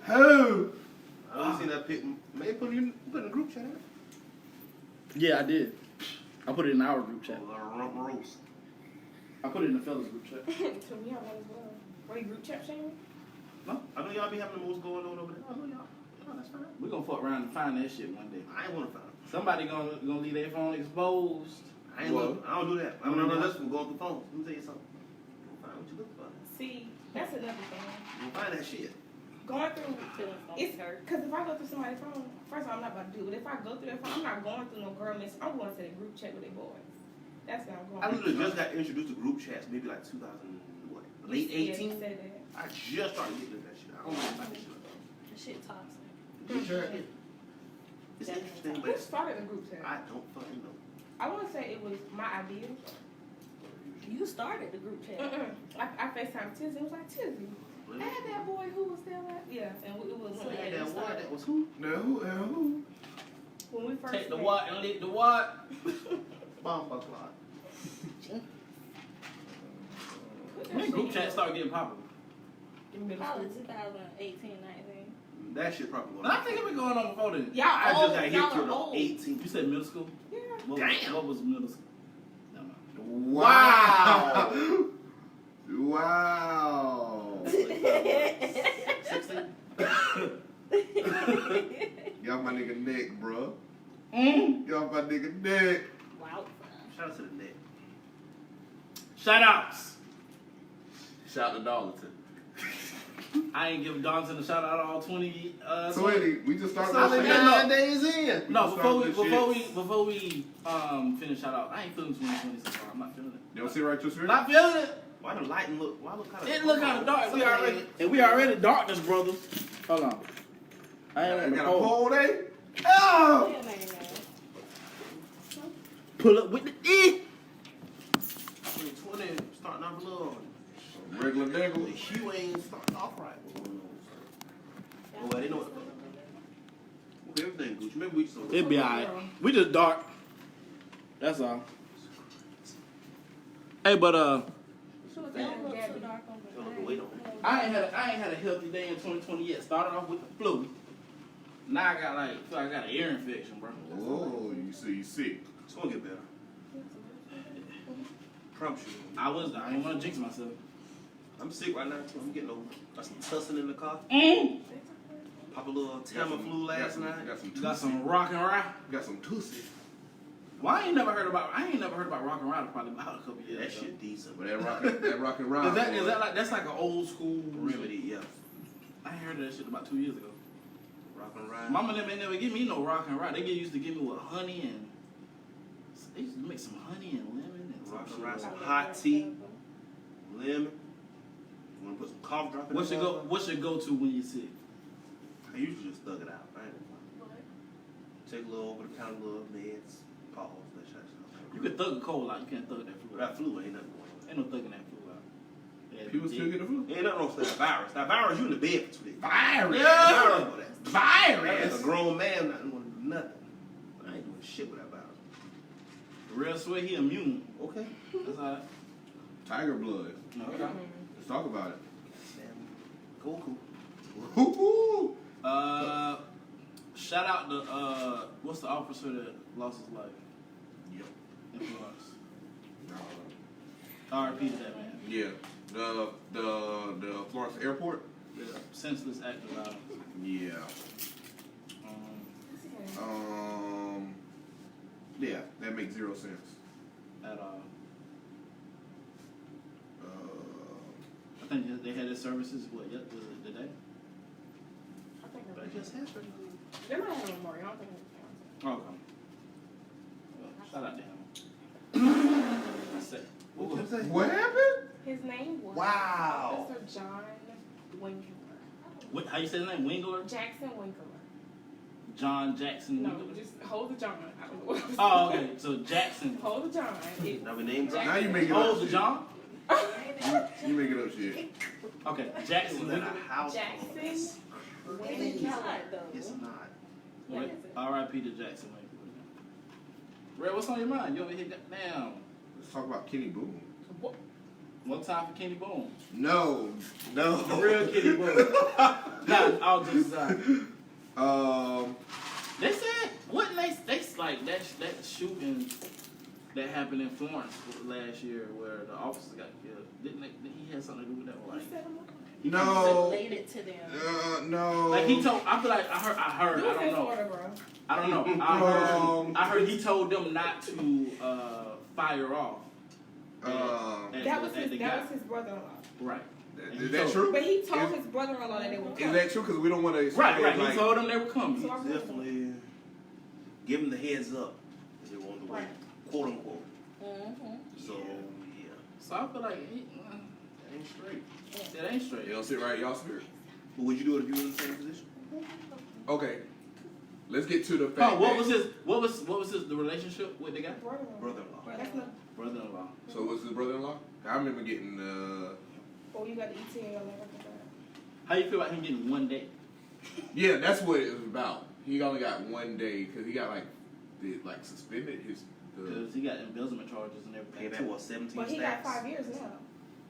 hell? Who? I don't see that pic. Maybe put in the group chat. Yeah, I did. I put it in our group chat. Rump roast. I put it in the fellas group chat. So we have one as well. What are you group chat sharing? No, I know y'all be having the most going on over there. I know y'all. Oh, that's fine. We're gonna fuck around and find that shit one day. I ain't want to find it. Somebody gonna leave their phone exposed. I don't do that. I don't know that's from going through phones. Let me tell you something. You'll find what you look for. See, that's another thing. You'll find that shit. Going through, it's because if I go through somebody's phone, first of all, I'm not about to do it. If I go through their phone, I'm not going through no girl message. I'm going to the group chat with their boys. That's what I'm going. I literally just got introduced to group chats maybe like 2000, what, late 18? Said that. I just started getting into that shit. I don't know about that shit. The shit toxic. Group chat. It's interesting, Who but started the group chat? I don't fucking know. I want to say it was my idea. You started the group chat. I FaceTime Tizzy. It was like, Tizzy, Really? add that boy who was there. Yeah, and it was So when yeah, we That started. one, that was who? Now who? When we first Take the met. what and lick the what? Bomb clock. Put that When shit group in chat your- start getting popular? in middle Probably school. 2018, 19. That shit probably And I think it been going on before then. Y'all I old. just got hit Y'all to are the old. 18. You said middle school? Yeah. What was middle school? No, no. Wow. Wow. 16? Y'all my nigga neck, bro. Mm. Y'all my nigga neck. Wow. Shout out to the net. Shout outs. Shout to Darlington. I ain't giving Darlington a shout out all 20. 20. We just started It's only this shit. 9 days in. No, Start before we finish shout out, I ain't feeling 2020 so far. I'm not feeling it. You don't see right your spirit? Not feeling it. Why the lighting look? Why look kind of? It look kind of dark. We already darkness, brother. Hold on. I ain't I on the got a pole. pole day? Oh! Yeah, man, Pull up with the E. 20 starting off a little. Regular The nigga. hue ain't starting off right. Oh, well, they know what. Okay, everything Gucci. Maybe we just. It'll be alright. We just dark. That's all. Hey, but Don't look too dark on the Don't look the weight on it. I ain't had a healthy day in 2020 yet. Started off with the flu. Now I got feel like I got an ear infection, bro. Oh, you see, you sick. It's gonna get better. Promise you. I didn't want to jinx myself. I'm sick right now too. I'm getting over. Got some tussing in the car. Pop a little Tamiflu last night. Got some rock and roll. Got some tussy. Well, I ain't never heard about rock and roll probably about a couple years That ago. shit decent. But that rock and roll. Is that like that's like an old school Remedy, yeah. I ain't heard of that shit about 2 years ago. Rock and ride. Mama and them ain't never give me no rock and roll. They used to give me with honey and they used to make some honey and lemon and Rock some and shit. ride, some hot tea, lemon. You wanna put some cough drop in there? What's your go-to when you're sick? I usually just thug it out, right? Take a little over the counter, little meds, pause, that shit. You can thug a cold out. You can't thug that flu out. That flu ain't nothing going on. Ain't no thugging that flu out. Yeah, People still get the flu? Ain't nothing wrong with that virus. That virus, you in the bed for 2 days. Virus. Virus for that. Virus. As a grown man, not doing nothing. I ain't doing shit with that virus. Real sweat, he immune. Okay. That's all right. Tiger blood. Okay. Let's talk about it. Cool. Woo-hoo. Shout out to what's the officer that lost his life? Yep. In Florence. R.I.P. to that man. Yeah. The Florence airport? The senseless act of violence. Yeah. Yeah, that makes zero sense. At all. Uh, I think they had their services. What? Was it today? I think But it just happened. they might have a memorial. I don't think it's Okay. Well, shout out to him. That's it. what happened? his name was Wow. Officer John Winkler. What? How you say his name? Wingler? Jackson Winkler. John Jackson No, Wingler. just hold the John. I don't know what I'm Oh, saying. okay. So Jackson. Hold the John. Now we named Jackson. Now you make it Oh, up the shit. John. You make it up shit. Okay, It Jackson was at a Wingler. house. Jackson It's Winkler. not, though. It's not. What is it? R.I.P. to Jackson Wingler. Red, what's on your mind? You over here? Damn. Let's talk about Kenny Boone. What? One time for Kenny Boone. No. The real Kenny Boone. Not all just aside. They said, wasn't they like that shooting that happened in Florence last year where the officer got killed? Didn't he have something to do with that? Like, No. Related to them. No. like he told, I feel like I heard, You I don't in know. Florida, bro. I don't know. I heard he told them not to fire off. That was his brother-in-law. Right. Is that true? But he told his brother-in-law that they were coming. Is that true? Because we don't want to. Right. Like, He told them they were coming. So I He's definitely give him the heads up if they want to win, Right. quote unquote. Mm-hmm. So yeah. So I feel like that ain't straight. That ain't straight. you don't sit right in y'all spirit. But would you do it if you were in the same position? Okay. Let's get to the fact. Oh, that- what was the relationship with the guy? Brother-in-law. Brother-in-law. That's not. Brother-in-law. So was his brother-in-law? I remember getting Oh, you got the ETA on there. How you feel about him getting one day? Yeah, that's what it was about. He only got 1 day because he got suspended his. Because he got embezzlement charges and everything. Came at what, 17 But he stacks? got 5 years now.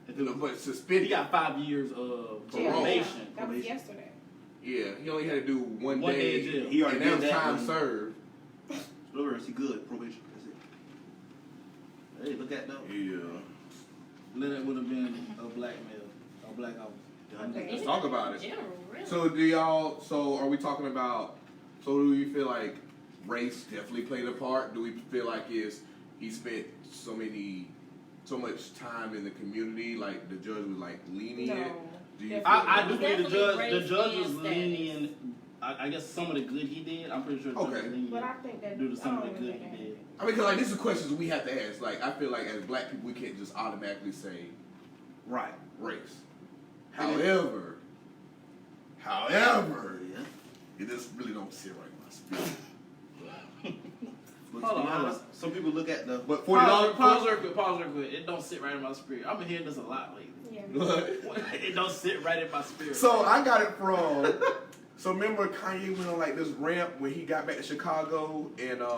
If it was- But he suspended. got 5 years of Jail. probation. That was Probation. yesterday. Yeah, he only had to do 1 1 day day. in jail. He already and that did was that time one. served. Spoiler, he good. Probation. That's it. Hey, look at that. Yeah. Then it would have been a black male, a black officer. Okay. Let's talk about it. General, really. So are we talking about, so do you feel like race definitely played a part? Do we feel like he spent so much time in the community, like the judge was like lenient? No. Do you feel I like- do believe the Definitely judge was race and lenient. I guess some of the good he did, I'm pretty sure the judge was Okay. lenient But I think that due to some of the I don't good even think he did. I mean, because like these are questions we have to ask. Like I feel like as black people, we can't just automatically say Right. race. However, Yeah. it just really don't sit right in my spirit. But Hold to be on. honest, some people look at the. But Pause $40. real quick. It don't sit right in my spirit. I've been hearing this a lot lately. Yeah. It don't sit right in my spirit. So I got it from. So remember Kanye went on like this ramp when he got back to Chicago and I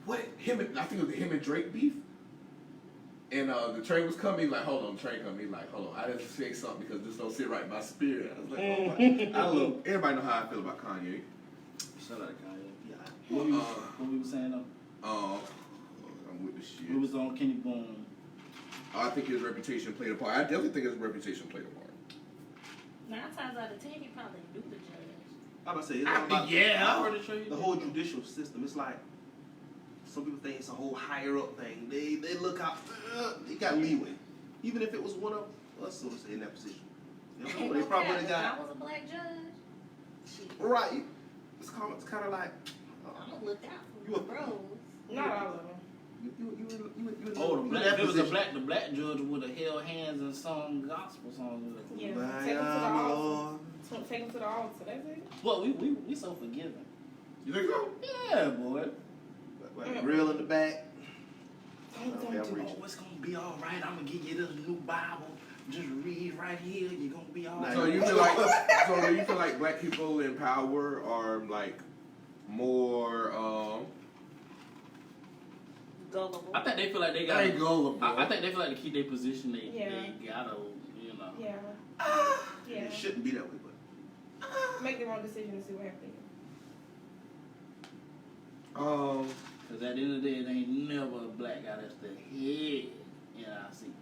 think it was him and Drake beef. And the train was coming. He's like, hold on, the train coming. He's like, hold on, I didn't say something because this don't sit right in my spirit. I was like, oh my. I love everybody know how I feel about Kanye. Shout out to Kanye. Yeah. What we was saying though? I'm with the shit. We was on Kenny Boone. I think his reputation played a part. I definitely think his reputation played a part. 9 times out of 10, he probably do the judge. I'm about to say, it's all about I heard it show you. the whole judicial system. It's like some people think it's a whole higher up thing. They look out. They got leeway, even if it was one of us, so to say, in that position. You know, Ain't they no probably cap. would If have I got was a black judge, shit, right. It's kind of like I'm gonna look out for You my a- bros. Not all of them. you Oh, the in black, that if it was a position. the black judge would have held hands and sung gospel songs with us. Yeah. My Take them to the altar. Lord. Take them to the altar. That's it. Well, we so forgiving. You think so? Yeah, boy. Like, real in the back. Don't Yeah, do I'm that. reaching. Oh, it's gonna be all right. I'm gonna give you this new Bible. Just read right here. You're gonna be all Nah, right. So you feel like do you feel like black people in power are like more Gullible. I think they feel like they they got. ain't gullible. I think they feel like to keep their position. They Yeah. gotta, you know. Yeah. Yeah. It shouldn't be that way, but Make the wrong decision and see what happens. Cause at the end of the day, it ain't never a black guy that's the head in our seat.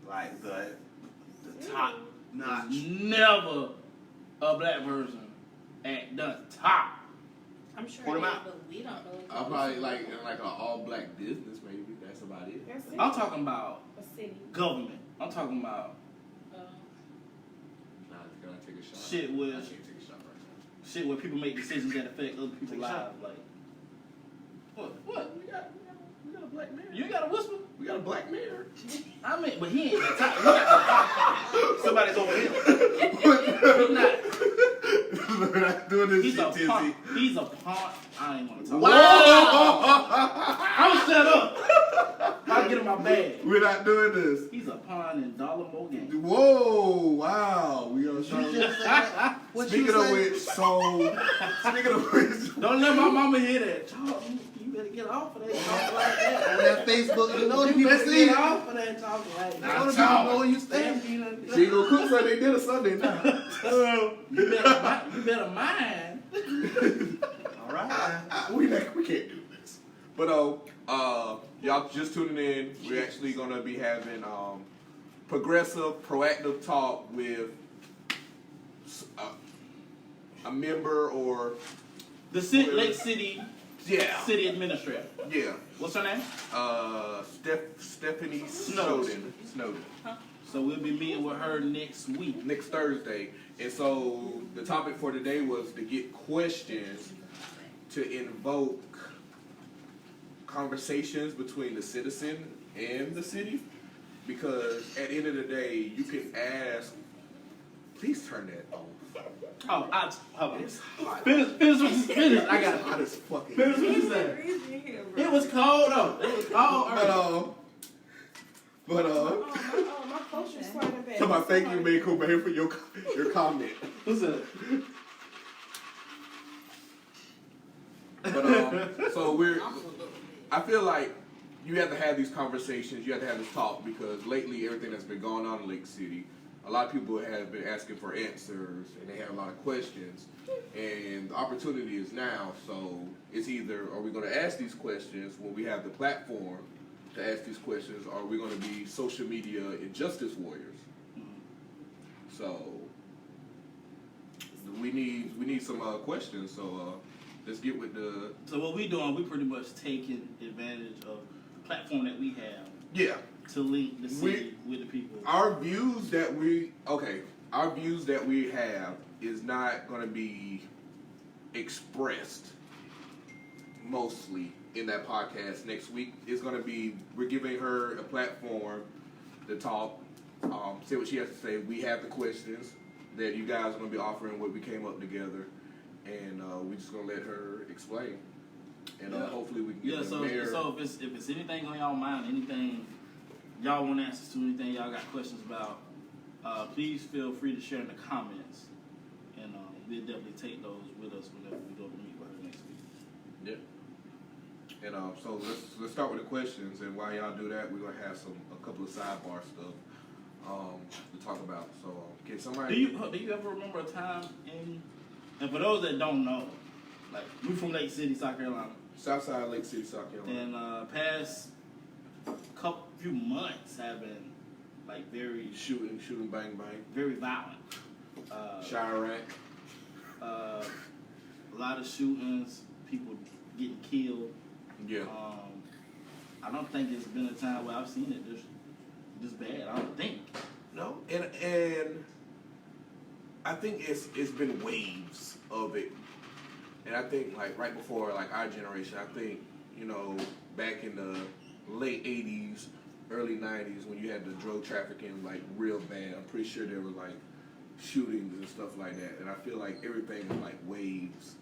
like the top notch. There's never a black person at the top. I'm sure Point it 'em is, out. but we don't know. I'll probably like in like an all black business maybe. That's about it. That's it. I'm talking about A city. government. I'm talking about Nah, can I take a shot? Shit with- I can't take a shot right now. shit where people make decisions that affect other people's Take a shot. lives. Like, what? We got a black man. You got to whisper? We got a black mayor. I mean, but he ain't the top. We got Somebody's over here. the, he not. We're not doing this He's shit, a Tizzy. pawn. He's a pawn. I ain't want to talk. Wow! I'm shut up. I'll get in my bag. We're not doing this. He's a pawn in Dollar Mo game. Whoa! Wow! We are You just said what Speaking you of say? which, so speaking of which, Don't let my mama hear that. Charles, you better get get off of that talking like that. On that Facebook, you know the You people better see get it. off of that talking like You that. know the people know where you stand. She ain't gonna cook Sunday dinner Sunday now. You better mind. All right. We can't do this. But y'all just tuning in. We're actually gonna be having progressive, proactive talk with a member or Lake City yeah, City Administrator. yeah. What's her name? Stephanie Snowden. Snowden. So we'll be meeting with her next week. Next Thursday. And so the topic for today was to get questions to invoke conversations between the citizen and the city. Because at the end of the day, you can ask, please turn that off. Oh, hold on. It's hot. Finish. I got Hot it. as fucking. Finish what you said. It was cold though. It was cold early. My coach is sliding back. Come on, thank you, man, Cobain, for your comment. What's that? But so I feel like you have to have these conversations, you have to have this talk, because lately everything that's been going on in Lake City, a lot of people have been asking for answers and they have a lot of questions, and the opportunity is now. So it's either, are we going to ask these questions when we have the platform to ask these questions, or are we going to be social media injustice warriors? So we need some questions. So let's get with the. So what we doing? We pretty much taking advantage of the platform that we have Yeah. to link the city with the people. Our views that we have is not going to be expressed mostly in that podcast next week. It's going to be, we're giving her a platform to talk, say what she has to say. We have the questions that you guys are going to be offering, what we came up together, and we're just going to let her explain. And hopefully we can get the mayor. So if it's anything on y'all mind, anything y'all want answers to, anything y'all got questions about, please feel free to share in the comments, and we'll definitely take those with us whenever we go to meet with her next week. Yeah. And so let's start with the questions, and while y'all do that, we're gonna have a couple of sidebar stuff to talk about. So can somebody? Do you ever remember a time and for those that don't know, like we from Lake City, South Carolina. Southside Lake City, South Carolina. And past few months have been like very Shooting, bang, bang. very violent. Chirac. A lot of shootings, people getting killed. Yeah. I don't think it's been a time where I've seen it this bad. I don't think. No, and I think it's been waves of it, and I think like right before like our generation, I think back in the late '80s, early '90s when you had the drug trafficking like real bad, I'm pretty sure there were like shootings and stuff like that, and I feel like everything is like waves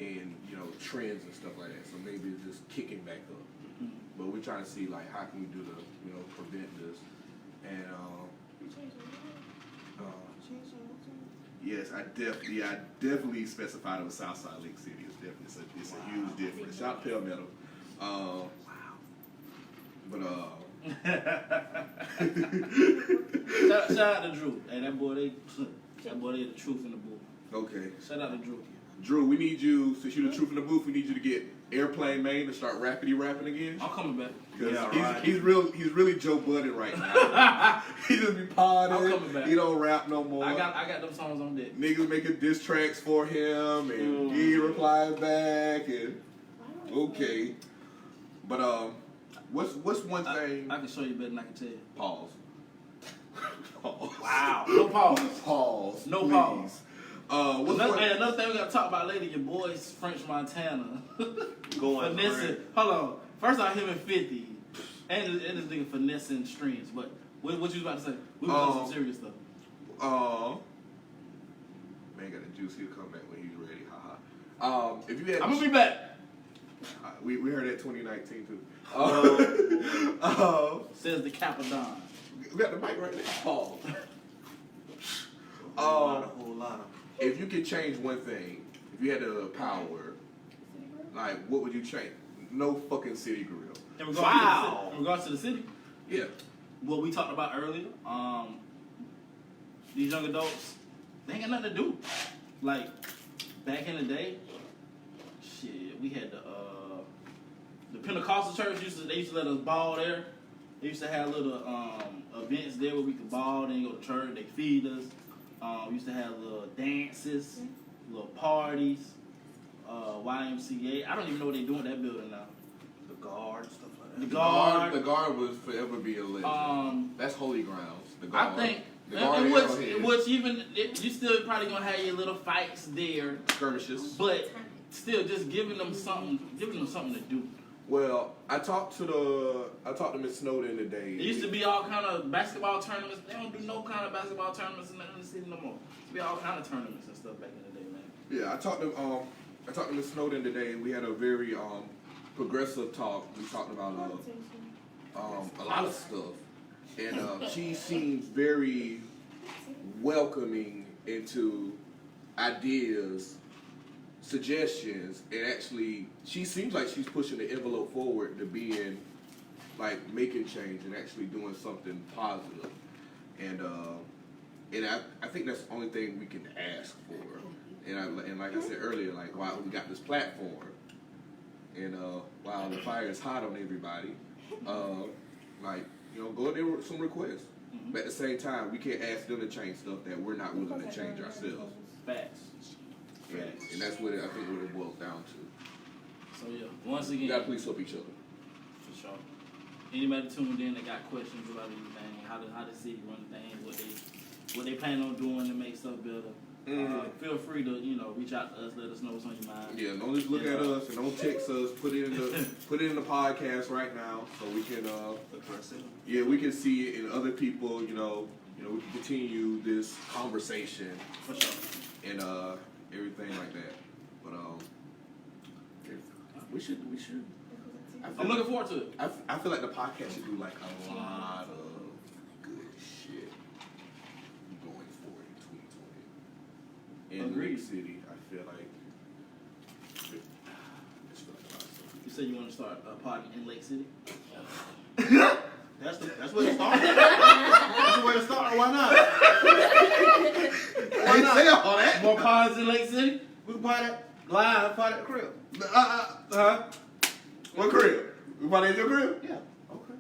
and trends and stuff like that. So maybe it's just kicking back up. Mm-hmm. But we're trying to see like how can we do to prevent this. And yes, I definitely specified it was Southside Lake City. It's a huge difference. Shout out to Pell Meadow. Wow. But shout out to Drew. Hey, that boy they the truth in the booth. Okay. Shout out to Drew. Drew, we need you, since you're the truth in the booth, we need you to get Airplane Maine to start rapping again. I'm coming back. Because he's really Joe Budden right now. He just be I'm potting. coming back. He don't rap no more. I got them songs on deck. Niggas making diss tracks for him, and he replies back, and okay. But what's one thing? I can show you better than I can tell you. Pause. Pause. Wow. No pause. Pause. No please. pause. Another thing we gotta talk about later, your boys French Montana. Going finessing. Hold on. First off, him and 50. And this nigga finessing strings. But what you was about to say? We was doing some serious stuff. Man got a juice. He'll come back when he's ready. Haha. If you had, I'm gonna be back. We heard that 2019 too. Says the Capadon. We got the mic right there. Pause. A whole lot of. If you could change one thing, if you had the power, like what would you change? no fucking city grill. In regards, Wow. in regards to the city, Yeah. what we talked about earlier, these young adults, they ain't got nothing to do. Like, back in the day, shit, we had the Pentecostal church they used to let us ball there. They used to have little events there where we could ball, then go to church, they feed us. We used to have little dances, little parties, YMCA. I don't even know what they do in that building now. The guard, stuff like that. The guard. The guard will forever be a legend. That's holy grounds. The guard. I think, the guard which even, you still probably gonna have your little fights there, skirmishes. but still just giving them something to do. Well, I talked to Miss Snowden today. There used to be all kind of basketball tournaments. They don't do no kind of basketball tournaments in the city no more. There used to be all kind of tournaments and stuff back in the day, man. Yeah, I talked to Miss Snowden today, and we had a very progressive talk. We talked about a lot of stuff, and she seems very welcoming into ideas, suggestions, and actually she seems like she's pushing the envelope forward to being like making change and actually doing something positive. And I think that's the only thing we can ask for. And like I said earlier, like while we got this platform, and while the fire is hot on everybody, like go in there with some requests. But at the same time, we can't ask them to change stuff that we're not willing to change ourselves. Facts. And that's what I think what it boils down to. So yeah, once again, We gotta police up each other. for sure. Anybody tuned in that got questions about anything, how the city run things, what they plan on doing to make stuff better, feel free to reach out to us, let us know what's on your mind. Yeah, don't just look at us and don't text us. Put it in the podcast right now so we can we can see it in other people. We can continue this conversation For sure. and everything like that. But we should. I'm looking forward to it. I feel like the podcast should do like a lot of good shit going forward in 2020. In Agreed. Lake City, I feel like it's really a lot of stuff. You said you want to start a party in Lake City? That's where it started. That's where it started. Why not? Why not? Say all that. More parties in Lake City? We can party live, party at the crib. What crib? We party at your crib? Yeah. Okay.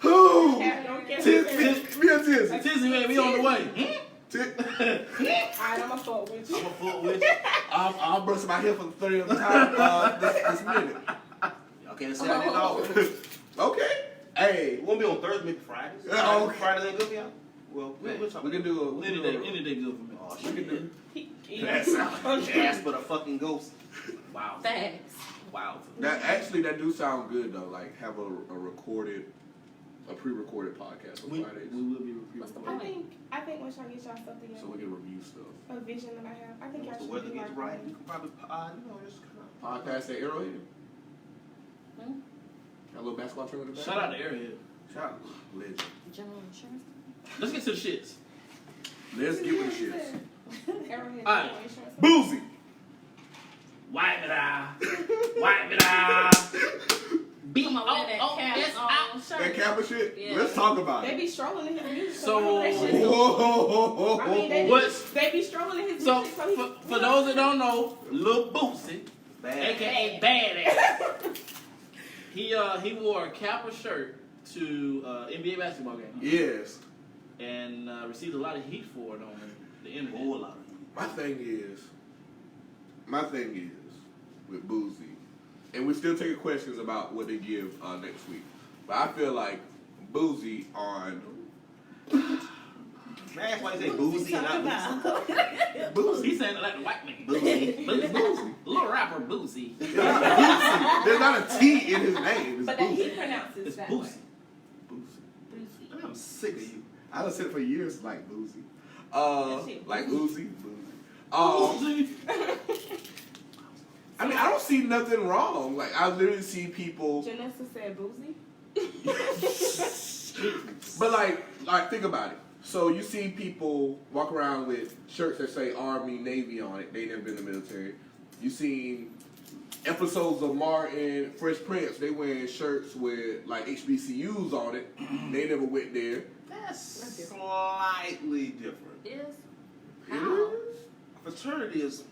Who? Don't get Me and Tizzy. Tizzy, man, we on the way. Alright, I'm a fuck with you. I'm a foot with you. I'll brush my hair for the 30th time this minute. Okay, let's say I did all. Okay. Hey. It won't be on Thursday, maybe Fridays. Yeah, okay. Fridays ain't good for y'all? Well, we'll talk We can do Any day good for me. Oh, We can do. That sounds Jasper the fucking ghost. Wow. Thanks. Wow. That do sound good though. Like have a pre-recorded podcast on We Fridays, will be What's the recording. I think once y'all get y'all stuff together, so we can review stuff. a vision that I have, I think y'all Once the should weather do gets like right, you can probably, just come out. Podcast at Arrowhead. Hmm? Got a little basketball tournament. in the Shout out to Airhead. Shout out. Legend. General insurance. Let's get to the shits. Let's get with the shits. Arrowhead Alright. insurance. Boozy. Wipe it out. Wipe it out. Come on, wear that cap on That shirt. Kappa shit. Yeah. Let's talk about They it. be strolling in his music. So- I know that shit. Whoa. I mean, they be strolling in his So, music. So he, for those that don't know, Lil Boosie, Bad. aka Badass, he wore a Kappa shirt to NBA basketball game Yes. and received a lot of heat for it on the internet. Whole lot of My thing is with Boozy, and we're still taking questions about what they give next week. But I feel like Boozy on Man, that's why you say boozy and not boozy. Boozy. He's saying it like the white man. Boozy. Boozy. Little rapper Boosie. There's not a T in his name. It's but then he Boozy. pronounces It's that Boosie. way. Boozy. I'm sick of you. I done said it for years like Boozy. That shit Like Boozy. Uzi. Boosie. I mean, I don't see nothing wrong. Like, I literally see people. Janessa said boozy. But like think about it. So you see people walk around with shirts that say Army, Navy on it. They never been in the military. You seen episodes of Martin, Fresh Prince, they wearing shirts with like HBCUs on it. They never went there. That's slightly different. Is It how? is. Fraternity is.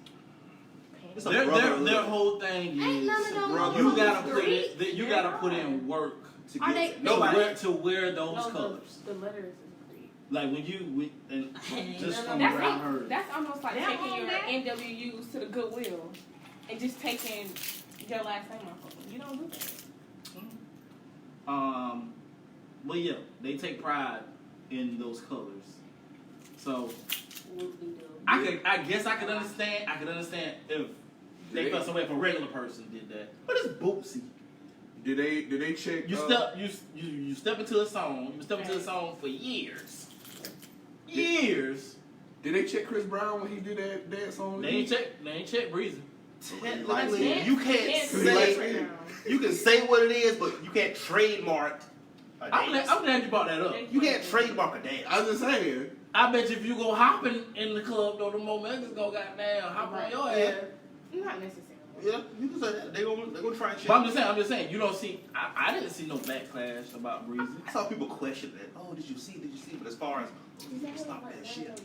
It's a Their brotherhood. whole thing Ain't none of is them brother. you motherfuckers gotta put Greek. it. You gotta put in work To Are get they- it. to Nobody. wear those No, colors. The letters is Greek. Like when you and just No, from no, what I heard. That's almost like They don't taking own your that? NWUs to the Goodwill and just taking your last name off of them. You don't do that. But yeah, they take pride in those colors. So I guess I could understand. I could understand if they felt some way if a regular person did that. But it's Bootsy. Did they check? You step into a song. You step into a song for years. Years. Did they check Chris Brown when he did that dance song? They ain't check Breezy. Technically, That's you it. can't Can't say. right now. You can say what it is, but you can't trademark a I'm dance. glad you brought that up. You can't trademark a dance. I was just saying. I bet you if you go hopping in the club, though, the momentum's gonna goddamn hop on your Yeah. ass. Not necessarily. Yeah, you can say that. They gonna try and check. But I'm just saying, you don't see, I didn't see no backlash about Breezy. I saw people question that. Oh, did you see? But as far as stop that shit.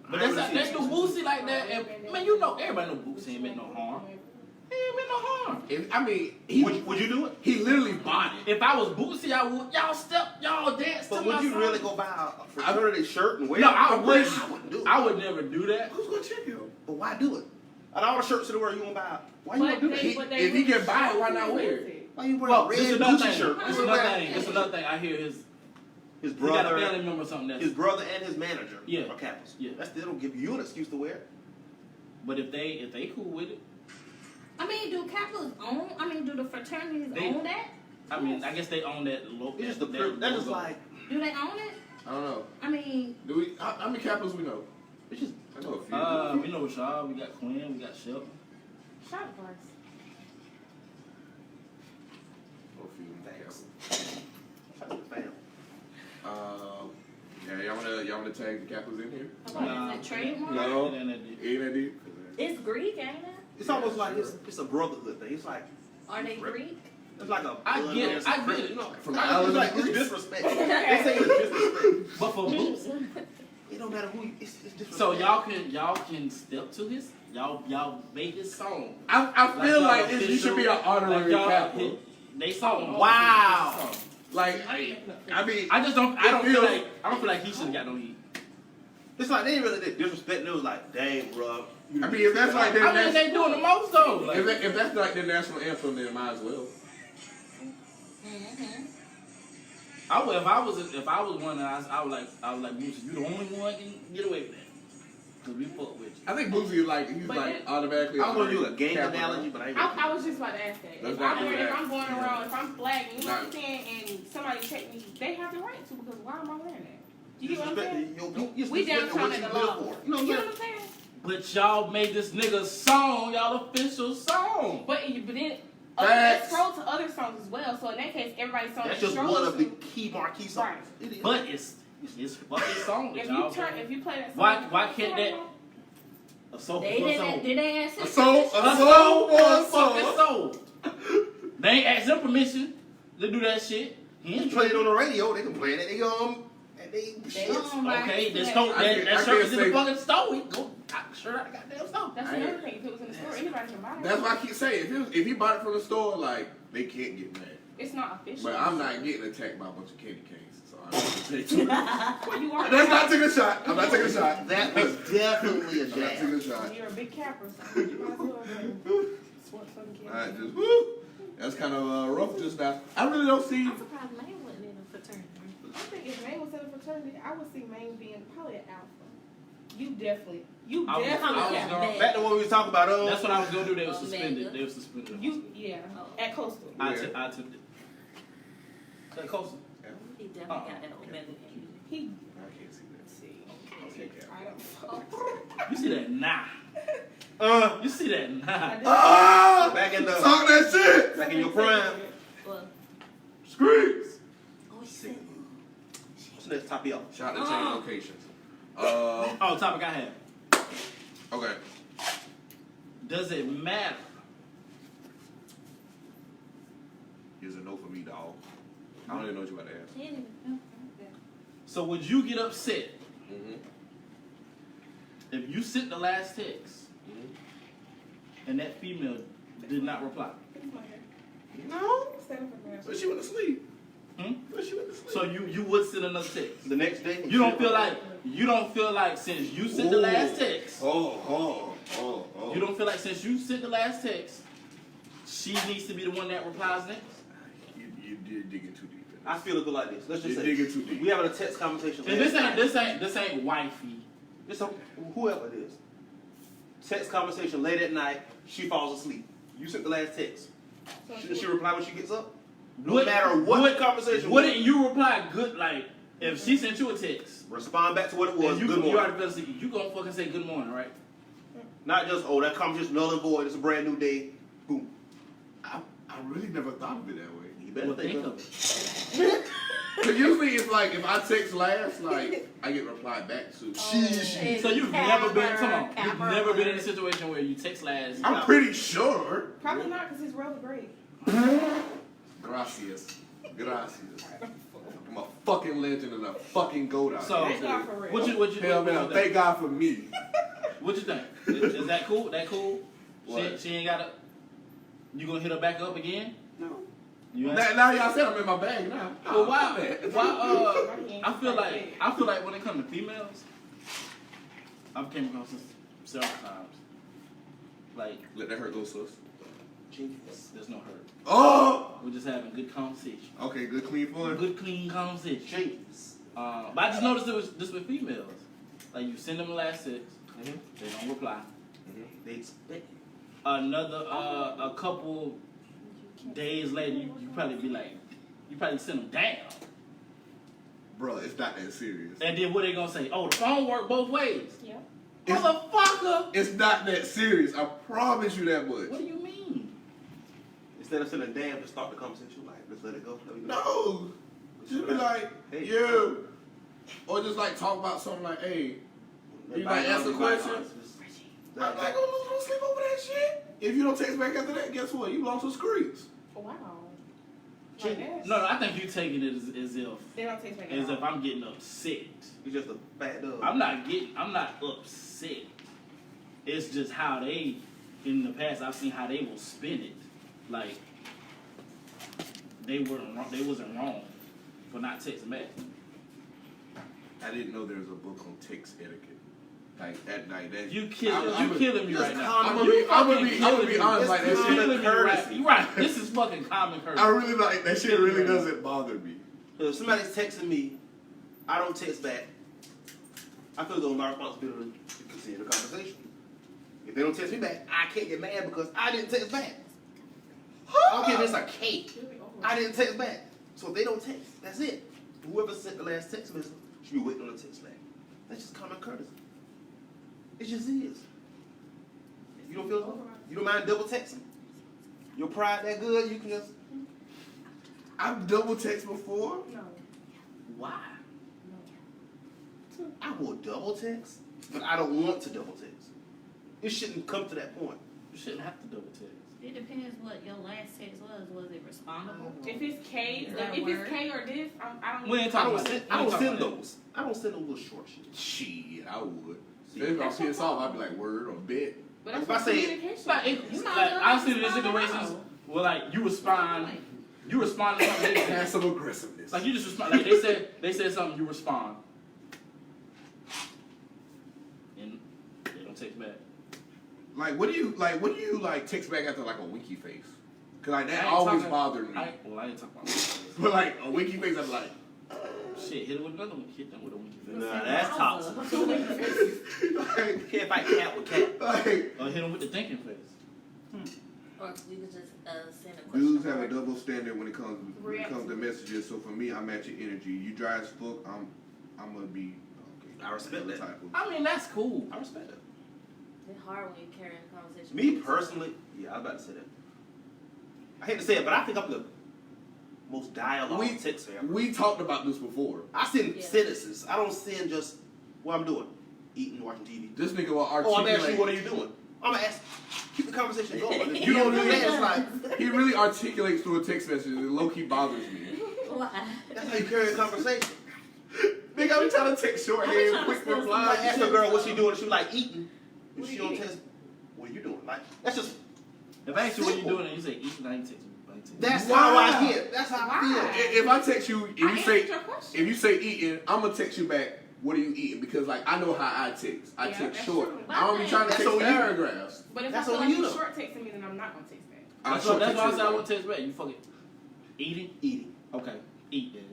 But that's no Boosie like that. And, man, you know, everybody know Boosie ain't meant no harm. He ain't meant no harm. I mean, he Would you do it? he literally bought it. If I was Boosie, I would, y'all dance to But my would you song. really go buy a fraternity shirt and wear No, it? I wouldn't. I wouldn't do it. I would never do that. Who's gonna check him? But why do it? Out of all the shirts in the world you want to buy, why you want to do that? If he can buy it, why not wear it? Why you wear Well, a this red is another Gucci thing. shirt? This is another thing. This is another thing. I hear His he got a brother, family member or something that's. his brother and his manager Yeah. are Kappas. Yeah. That still don't give you an excuse to wear it. But if they cool with it, I mean, do Kappas own? I mean, do the fraternities They- own that? I mean, I guess they own that logo. It's just the that's just like Do they own it? I don't know. I mean, Do we? How many Kappas we know? it's just I know a few. We know Rashad, we got Quinn, we got Shelton. Shot price. A few Thanks. Kappas. shout out to the fam. Yeah, y'all wanna tag the Kappas in here? Nah. is it trademark? No. It ain't that deep. Ain't that deep? It's Greek, ain't it? It's almost like it's a brotherhood thing. It's like Are they Greek? it's like a I get it, I get it. You know, From it's the island like of it's Greece. disrespect. They say it's disrespect. But for Boosie, It don't matter who you, it's disrespect. so y'all can step to his, y'all make his song. I feel y'all like this, you should be an official- honorary y'all Kappa. hit- They song. Wow. Like, I mean, I don't It feel feels- like he should have got no heat. It's like they didn't really disrespect. It was like, dang, bro. I mean, if that's like their I mean, they doing the most though. Like, if that's like their national anthem, then might as well. Mm-hmm. I would if I was one, I was like Boosie, you the only one can get away with that. Cause we fuck with you. I think Boosie is like he's But like it- automatically. I was gonna do a gang Kappa. analogy, but I ain't. Gonna I was just about to ask that. Let's If not do that. I'm going around, if I'm flagging, you know what I'm Not- saying, and somebody check me, they have the right to because why am I wearing that? You get what I'm saying? We downtown at the law. You know You what know I'm what saying? I'm saying? But y'all made this nigga song, y'all official song. But then Facts. let's scroll to other songs as well. So in that case, everybody's song That's that just scrolls one of the to- key marquee songs. Right. It is. But it's fucking song that If y'all. you play that song, Why can't that a soul They for a did soul? they ask A him? soul, A a soul soul for for a a fucking soul. soul. They ain't asked him permission to do that shit. He You ain't play it on the radio, they can play it at they and they They shits. own rights Okay, to that's that. cool. I can't That shirt is in say- the fucking store. We go shirt out the goddamn store. That's I another ain't- thing. If it was in the store, anybody can buy it. That's why I keep saying if he bought it from the store, like they can't get mad. It's not official. But I'm not getting attacked by a bunch of candy canes, so I'm gonna take it. Well, you are. That's not taking a shot. I'm not taking a shot. That was definitely a I'm not taking jab. a shot. You're a big capper, so you might as well go swat some kids. Alright, just woo. That's kind of rough just now. I really don't see. I'm surprised May wasn't in a fraternity. I think if Maine was in a fraternity, I would see Maine being probably an alpha. You definitely I was yeah. gonna- Back to what we was talking about. That's what I was gonna do. They were Omega. suspended. They were suspended. Yeah, Oh. at Coastal. I Yeah. took it. That coastal. He definitely got that Omega energy. He I can't see that. see. Okay, I don't Oh. You see that? Nah. You see that? I Nah. did- Ah! Back in the Talk that shit! back in your prime. Well, Screams! oh, he said, What's the next topic, y'all? Shout out to change locations. Oh, topic I have. Okay. Does it matter is a no for me, dog. I don't even know what you about to ask. She didn't even. So would you get upset Mm-hmm. if you sent the last text and that female did not reply? It's my hair. No. Stand up for But she went to sleep. Hmm? But she went to sleep. So you would send another text. The next day, You don't feel like since you sent the last text, Oh. you don't feel like since you sent the last text, she needs to be the one that replies next? You did dig in too deep. I feel it like this. Let's just You're say digging too deep. we having a text conversation. And this ain't wifey. This whoever it is. Text conversation late at night. She falls asleep. You sent the last text. So Should she reply when she gets up? No What- matter what what- conversation. Wouldn't you reply good like if she sent you a text? Respond back to what it was. And you Good you morning. already fell asleep, you gonna fucking say good morning, right? Not just that conversation null and void. It's a brand new day. Boom. I really never thought of it that way. You better Well, think of it. it. Cause usually it's like if I text last, like I get replied back to. Sheesh. So you've never been come on. You've Camera. never been in a situation where you text last. I'm pretty sure. Probably not, because his roller great. Gracias. I'm a fucking legend and a fucking goat out So Thank God for real. what you here. Hell man, thank God for me. What you think? Is that cool? That cool? What? She ain't gotta. You gonna hit her back up again? No. You ain't- Now y'all said I'm in my bag now. Well, why? Fuck that. Why? I feel like when it comes to females, I've came across this several times. Like, Let that hurt go, sis. Genius. there's no hurt. Oh. We're just having good conversation, Okay, good clean fun. good clean conversation. Genius. But I just noticed it was just with females. Like you send them the last text, Mm-hmm. they don't reply. They expect. Another a couple days later, you probably be like, you probably send them down. Bro, it's not that serious. And then what they gonna say? Oh, the phone work both ways. Yeah. It's- Motherfucker! It's not that serious. I promise you that much. What do you mean? Instead of sending damn, just start the conversation like, let's let it go. Let me go. No. Just be like, Hey. yeah. Or just like talk about something like, hey, you might ask a question. I'm not gonna sleep over that shit. If you don't text back after that, guess what? You lost some screens. Wow. Like that? No, I think you taking it as if They don't taste like as if I'm getting upset. You're just a fat dog. I'm not upset. It's just how they, in the past, I've seen how they will spin it. Like they wasn't wrong for not texting back. I didn't know there was a book on text etiquette. Like at night, that You killing me just right now. calm I'm down. gonna be honest. Like that It's shit. Killing me courtesy. right. This is fucking common courtesy. I really like that shit. Really doesn't bother me. If somebody's texting me, I don't text back. I feel it's my responsibility to continue the conversation. If they don't text me back, I can't get mad because I didn't text back. I don't care if it's a cake. It'll be over. I didn't text back. So if they don't text, that's it. Whoever sent the last text message should be waiting on the text back. That's just common courtesy. It just is. If you don't feel, you don't mind double texting. Your pride that good, you can just. I've double text before. No. Why? I will double text, but I don't want to double text. It shouldn't come to that point. You shouldn't have to double text. It depends what your last text was. Was it respondable? If it's K, Is that a if word? it's K or this, I don't. We ain't I talking don't about send. that. I We ain't don't talking send about those. I don't send those little short shit. Shit, I would. See, Maybe if I that's your piss off, fault. I'd be like, word or bet. But that's If I for say- communication. that. Like, You might like as well I've seen it in respond situations now. where like you respond to something they said. Passive aggressiveness. Like you just respond. Like they said something, you respond, and they don't text back. Like, what do you text back after like a winky face? Cause like that I ain't always talking- bothered me. I ain't talking about that. But like a winky face, I'm like, Shit, hit it with another one. Hit them with a winky face. Nah, that's toxic. like, You can't fight cat with cat. like Or hit them with the thinking face. Or you could just send a question. dudes have a mark. double standard when it comes to messages. So for me, I match your energy. You dry as fuck, I'm gonna be okay. I respect Other that. type of- I mean, that's cool. I respect that. It's hard when you're carrying a conversation. Me personally, yeah, I was about to say that. I hate to say it, but I think I'm the most dialogue texter ever. We talked about this before. I send Yeah. sentences. I don't send just what I'm doing, eating, watching TV. This nigga will Oh, I'm articulate. asking you, what are you doing? I'm gonna ask, keep the conversation going. If You you don't do really that, it's like, He really articulates through a text message. It low key bothers me. Why? that's how you carry a conversation. Nigga, I be trying to text I be shorthand, trying to quick steal I replies. ask a girl what she doing, she be like eating. If What she you don't eating? test, what you doing? Like, that's just, If I ask you what you doing and you say eating, I ain't texting. that's Wow. how I get. That's how I Why? feel. If I text you, if I you answered say your question. if you say eating, I'm gonna text you back. What are you eating? Because like I know how I text. I Yeah, text that's short. true. I don't be trying to That's text on you. paragraphs. But if That's I feel on like you, you though. short texting me, then I'm not gonna text back. I That's short why I text said I you. want to text back. You fucking eating? Eating. Okay, eat then.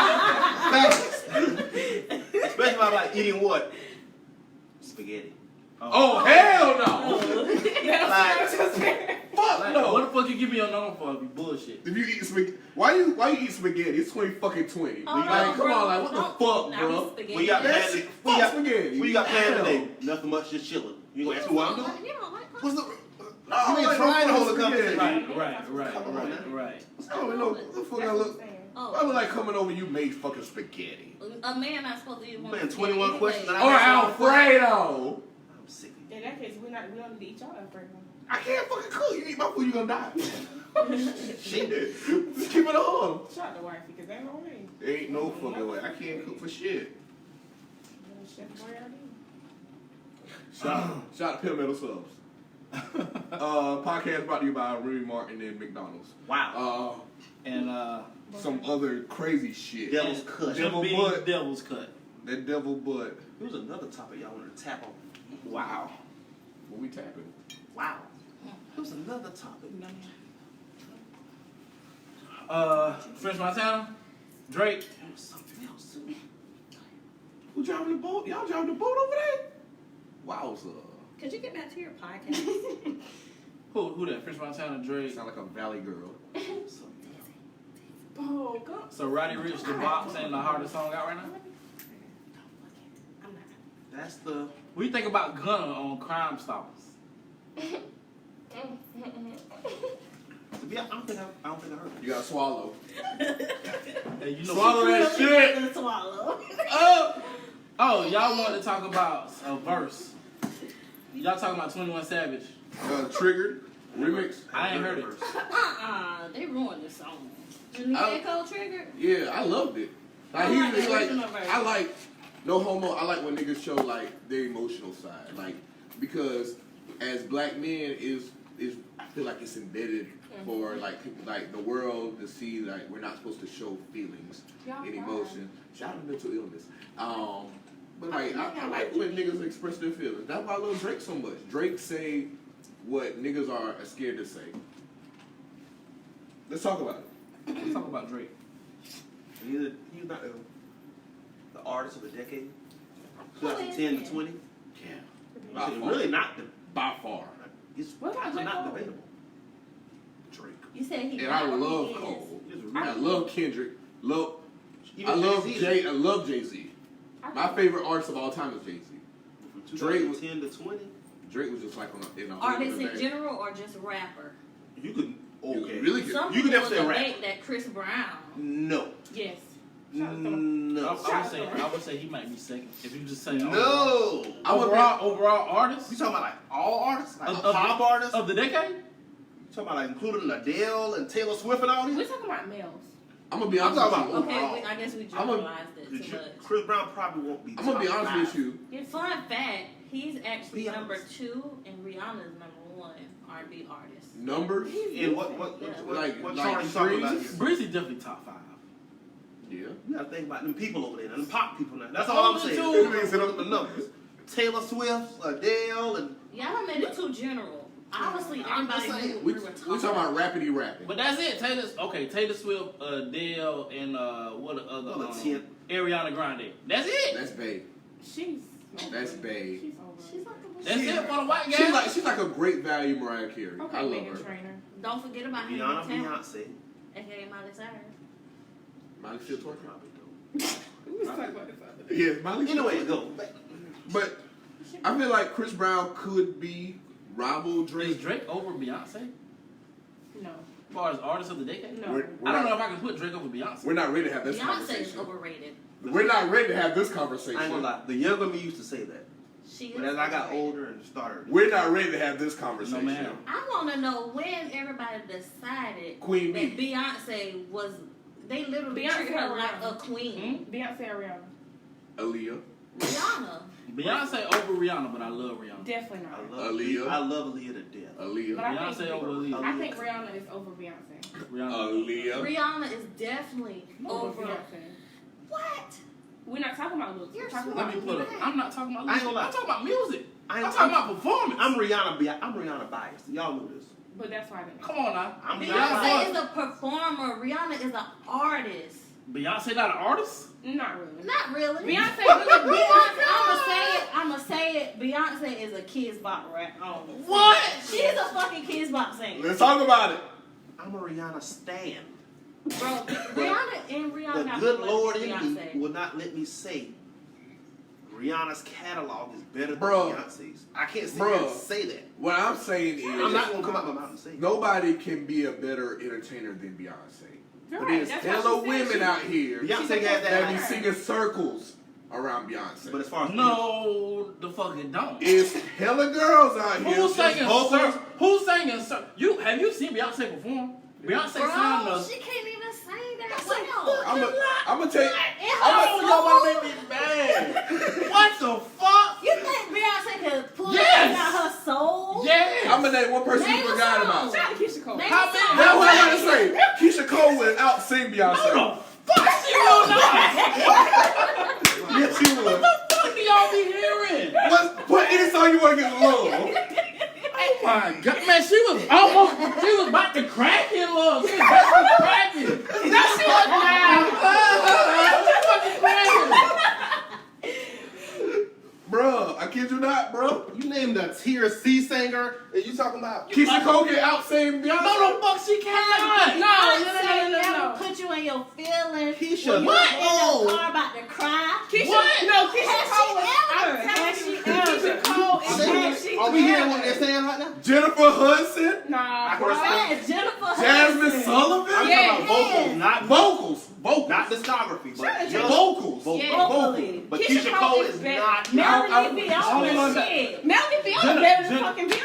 Facts. Especially if I'm like eating what? Spaghetti. Oh hell no! Like, Fuck Like, no! what the fuck you give me your number for? If you bullshit. If you eat spaghetti, why you eat spaghetti? It's 20. Hold Like, on, come bro. on, like what the Don't fuck, eat now, bro? these spaghetti. we got That's- planned. fuck spaghetti. We got planned Hell. today. Nothing much, just chilling. You gonna ask me what I'm doing? You don't like What's the? No, You ain't like trying to no hold a spaghetti. conversation. Right. Come on, man. Right. I don't know what the fuck I look. Oh. I look like coming over. You made fucking spaghetti A man not supposed to eat one. Man, 21 questions. or Alfredo. I'm sick of In that case, we don't need to eat y'all up right now. I can't fucking cook. You eat my food, you gonna die. you. Shit. Just keep it on. Shout out to wifey, because ain't no way. There ain't no fucking way. I can't cook for shit. Chef Boyardee. Shout out to Pill Metal Subs. Podcast brought to you by Remy Martin and McDonald's. Wow. And Some other crazy shit. Devil's cut. Devil Jim butt. Beam's Devil's cut. That devil butt. There was another topic y'all wanted to tap on. Wow. What we tapping? Wow. There was another topic. French Montana, Drake. There was something else too. Who driving the boat? Y'all driving the boat over there? Wowza. Could you get back to your podcast? Who that? French Montana, Drake. Sound like a valley girl. Something else. Oh, God. So Roddy Ricch, the Bop, saying the hardest song out right now. I'm not. That's the. What do you think about Gunna on Crime Stoppers? To be honest, I don't think I heard it. You gotta swallow. Hey, you know, Swallow that shit. Swallow. Oh, y'all wanted to talk about a verse. Y'all talking about 21 Savage. Triggered. Remix. I ain't heard it. They ruined the song. And the I- echo triggered. Yeah, I loved it. Like, I like he the like, original version. I like, no homo, I like when niggas show like their emotional side. Like, because as black men I feel like it's embedded for like people, like the world to see like we're not supposed to show feelings Y'all and fine. emotion. Shout out to mental illness. But like I like when niggas express their feelings. That's why I love Drake so much. Drake say what niggas are scared to say. Let's talk about it. Let's talk about Drake. He's not the artist of the decade. Who is 2010 he? to 20. Yeah. It's really not the. By far. It's What about actually J. not Cole? debatable. Drake. You said he. And I not, love he is. Cole. It's I really, love Kendrick. even I love Jay-Z. I love Jay-Z. My favorite artist of all time is Jay-Z. From Drake was- 2010 to 20. Drake was just like in a whole Artists other in bag. general or just rapper? You could. You Okay. really could. Some You could people definitely say debate that Chris Brown. No. Yes. Shout out to No. I would say he might be second. If you just say No. overall artist You talking about like all artists, like Of- pop artists? of the decade. You talking about like including Adele and Taylor Swift and all We're these? talking about males. I'm gonna be I'm honest talking with about you. overall. Okay, I guess we I'm a- generalized it too much. Chris Brown probably won't be. I'm gonna be top honest five. with you. Yeah, fun fact, he's actually Be number honest. 2 and Rihanna's number 1 R&B artist. Numbers. And what Like- what like chart you talking about? streams? here? Breezy definitely top 5. Yeah. You gotta think about them people over there, them pop people now. That's all I'm Only saying. two. You ain't set up the numbers. Taylor Swift, Adele, and Y'all made it too general. Obviously, I'm just everybody knew saying, what We we were talking about rappity rapping. But that's it. Taylor Swift, Adele, and what the other? Well, the 10th. Ariana Grande. That's it. That's bae. She's. That's bae. She's over. She's like a That's She- it for the white guy. She's like a great value Mariah Carey. Okay, I love Megan her. Trainor. Don't forget about him. Rihanna, Beyonce. AKA Miley Cyrus. Miley still twerking. Probably don't. We was talking about this other day. Yeah, Miley. still Anyway, twerking. go. But I feel like Chris Brown could be rival Is Drake. Drake over Beyonce? No. As far as artist of the decade? No. We're I don't know not, if I can put Drake over Beyonce. we're not ready to have this Beyonce is conversation. overrated. We're not ready to have this I ain't gonna conversation. lie. The younger me used to say that. She But is as I got overrated. older and started, We're not ready to have this conversation. No, ma'am. I want to know when everybody decided Queen that Bee. Beyonce was. They literally Beyonce treat her or like a Rihanna? queen. Beyonce or Rihanna? Aaliyah. Rihanna. Beyonce over Rihanna, but I love Rihanna. Definitely I not. love Aaliyah. I love Aaliyah to death. But Aaliyah. I Beyonce think, over Aaliyah. I think Rihanna is over Beyonce. Rihanna. Aaliyah. Rihanna is definitely Over over. Beyonce. What? We're not talking about looks. We're You're talking so Let about me put up. I'm not talking about I ain't music. gonna lie. I'm talking about music. I I'm ain't- talking about performance. I'm Rihanna biased. Y'all know this. But that's why I didn't. Come on now. I'm Beyonce is a performer. Rihanna is an artist. Beyonce not an artist? Not really. Not really. Beyonce really. Beyonce, I'ma say it. Beyonce is a kids bop rap. What? She's a fucking kids bop singer. Let's talk about it. I'm a Rihanna stan. Bro, Rihanna and Rihanna The got good more Lord than in me Beyonce. will not let me say Rihanna's catalog is better than Bruh. Beyonce's. I can't sit here Bruh. and say that. What I'm saying is, I'm not gonna come out my mouth and say it. nobody can be a better entertainer than Beyonce. You're But right. there's That's why hella she said women she- out here Beyonce She's got a that. that be performer. singing circles around Beyonce. But as far as No, the fuck it don't. It's hella girls out here. Who's singing vocals? circles? Who's singing circles? Have you seen Beyonce perform? Beyonce sang Bro, the. she can't even sing that well. I'm gonna tell you. Oh, y'all wanna make me mad? What the fuck? You think Beyonce could pull Yes. out her soul? Yes. I'm gonna name one person Name you a forgot song. about. Shout out to Keisha Cole. Name How a many- song. That's what I'm gonna say. Keisha Cole will out sing No, Beyonce. the fuck she will not. yes, you would. What the fuck do y'all be hearing? Put any song you want to get love. Oh my god, man, she was about to crack in love. She was about to crack it. No, she was not. She fucking cracking. Bruh, I kid you not, bro. You named a tier C singer, and you talking about Keisha Cole can out sing Beyonce. No, the fuck she cannot. No. Put you in your feelings. Keisha When you what? in Oh. the car about to cry. Keisha, What? no, Keisha Has Cole was. she ever? I'm Has telling you, she ever? Keisha Cole is. Has she Are we hearing what ever? they're saying right now? Jennifer Hudson, Nah, I bro. can respect- Yes, Jennifer Jasmine Hudson. Sullivan. I'm Yeah, talking about vocals, not Vocals. not discography, Sure, but sure. just Vocals. vocals. Yeah. Vocally. But Keisha Keisha Cole Cole is is better. not. Melanie I- Fiona shit. Melanie Fiona Jenna- better than Jenna- fucking Beyonce.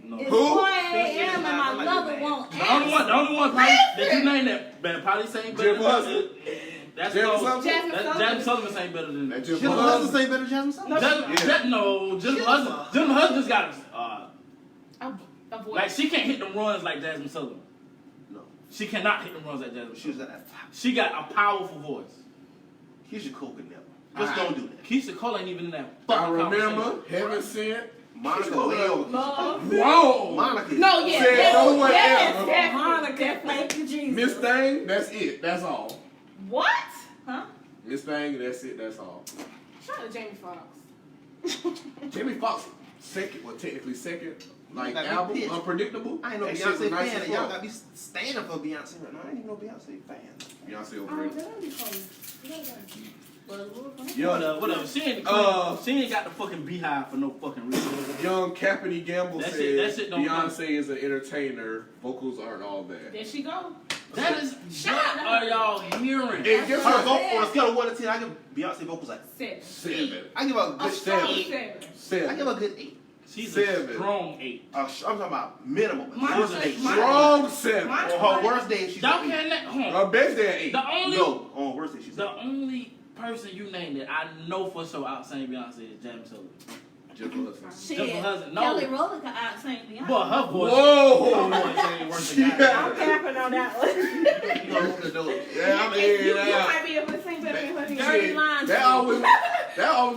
No. It's Who? 4 a.m. and my lover won't The only one probably, that you named that probably sang better Jennifer Hudson. That's Jennifer no. Sullivan? Jasmine Jasmine Sullivan. Sullivan sang better than That that. Jennifer Jennifer Hudson. Hudson say better than Jasmine Sullivan? Jennifer Hudson. Jennifer Hudson just got A voice. like she can't hit them runs like Jasmine Sullivan. No. She cannot hit them runs like Jasmine She was Sullivan. at that. She got a powerful voice. Keisha Cole could never. Just don't do that. Keisha Cole ain't even in that I fucking remember conversation. Heaven Sent. Monica Keisha Cole way over. Love. Whoa. Monica. No, yeah. Said yes, no one yes, else. definitely, Monica, definitely. thank you, Jesus. Miss Thing, that's it. That's all. What? Huh? Miss Thing, that's it. That's all. Shout out to Jamie Foxx. Jamie Foxx, second, well, technically second, like Like album, Pitch. Unpredictable. I ain't no That shit was Beyonce nice fan, as and y'all fuck. got me standing for Beyonce right now. I ain't even no Beyonce fan. Beyonce Oh, overrated. that would be funny. Young, Whatever. She ain't got the fucking beehive for no fucking reason. young Cappany Gamble That said shit- that shit don't Beyonce is an entertainer. Vocals aren't all that. There she go. That is Shut what up. are y'all hearing? And guess Her what? vocal, on a scale of 1 to 10, I give Beyonce vocals like 7. 7. I give her a A good strong 8. 7. 7. I give her a good 8. She's Seven. a strong 8. I'm talking about minimum. Mine Worst was day. like- Strong 7. Mine- On her worst day, she's Y'all an 8. can't let Her best day at 8. the only No, on her worst day, she's the an 8. only person you named that I know for sure outsang Beyonce is Jasmine Sullivan. Jennifer Hudson. Shit. Jennifer Hudson, no. Kelly Rowland could out-sing Beyonce. But her voice, Whoa! her voice ain't worth the Yeah. goddamn. capping on that one. You gonna open the door. Yeah, I'm You in and might be able to sing better than her. Dirty Shit, lines. that always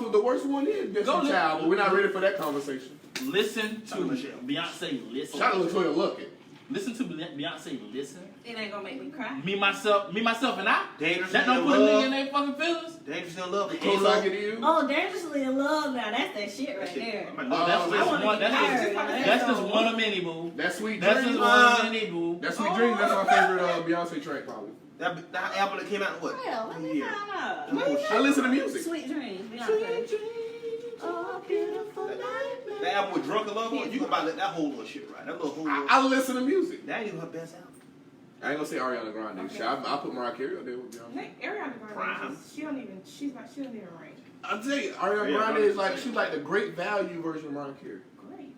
was the worst one is Go Destiny to- Child, but we're not ready for that conversation. Listen to Shout out to Michelle. Beyonce. Listen. Shout out to Latoya Luckett. Listen to Beyonce. Listen. It ain't gonna make me cry. Me, myself, and I. Dangerously That don't in put a nigga in love. their fucking feelings. Dangerously in love. Close I Get to You. Oh, Dangerously in Love now. That's that shit right That shit- there. I'm No, like, that's I just wanna one. get married. That's just one of many, boo. That Sweet That's Dream. just one of many, boo. That Sweet Dream, that's my favorite Beyonce track, probably. that album that came out in what? Well, let me Yeah. find out. Oh, shit. I listen to music. Sweet Dreams, Beyonce. Oh, beautiful night. That album with Drunken Love on, you can about let that whole little shit right. That little whole little, I listen to music. that ain't even her best album. I ain't gonna say Ariana Grande. Okay. Shit, I put Mariah Carey up there with Beyonce. Ariana Grande, Prime. she don't even rank. I'll tell you, Ariana Yeah, Grande is like, she's like the great value version of Mariah Carey. Great.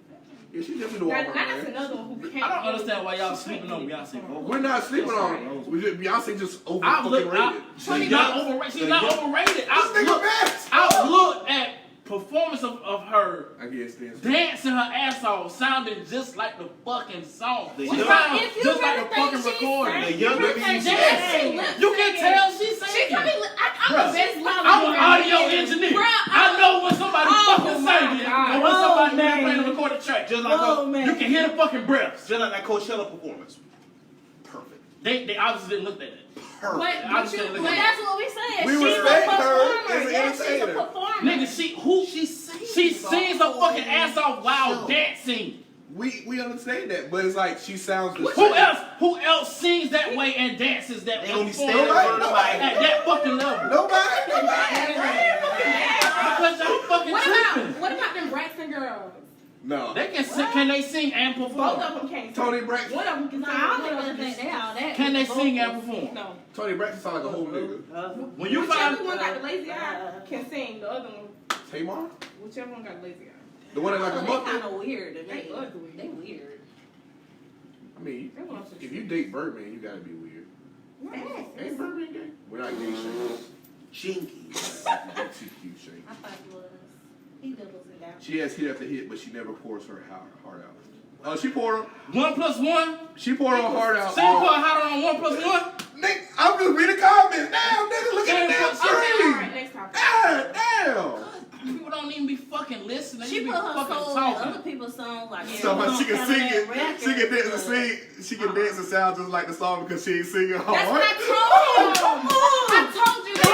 Yeah, she's definitely the Now, Walmart that's man. another one who can't. I don't understand why y'all sleeping on Beyonce. vocal. We're not sleeping on her. Beyonce just over fucking rated. She's not overrated. She's not overrated. This nigga best. I looked at performance of her I guess this. dancing her ass off, sounding just like the fucking song. The She young- sounds If you just like really the think fucking she's recording. The young lady think she Yes. singing. You can tell she's She singing. probably. I'm Bruh, the best love. I'm an audio engineer. I know when somebody fucking my singing God. and when somebody man. playing a recorded track. Just like Oh, a, man. You can hear the fucking breaths. just like that Coachella performance. Perfect. They obviously didn't look at it. But, Perfect. I just didn't look But at it. that's what we said. We She's respect a her performer. as an Yes, she's a entertainer. performer. Nigga, she sings her fucking ass off while dancing. We understand that, but it's like she sounds the Who else sings that way and dances that They gonna be perform standing in front of the Nobody. at mic. that fucking level? Nobody. Because y'all fucking tripping. What about them Braxton girls? No. They can sing. Can they sing and Both perform? of them can't. Tony Braxton. One of them can No, sing. I One of don't them think they all that. Can they sing and perform? No. Tony Braxton sound like a whole nigga. When you Whichever find one got the lazy eye can sing. The other one, Tamar? whichever one got the lazy eye. The one that like a They muppet? kind of weird to me. They ugly. They weird. I mean, They want some if you date Birdman, you gotta be weird. Ain't Birdman gay? We're not gay shameless. Jinkies. LGBTQ shame. I thought it was. He doubles it down. She has hit after hit, but she never pours her heart out. She poured her 1 + 1, She poured her heart out. same put hotter on 1 + 1. Nick, I'm just reading comments. Damn, nigga, look at the damn All screen. right, next topic. God damn. People don't even be fucking listening. She They be put her fucking soul in other talking. people's songs like So much she can sing it. Records, She can dance and but- sing. She can dance and sound just like the song because she ain't singing hard. That's what I told you. I told you that.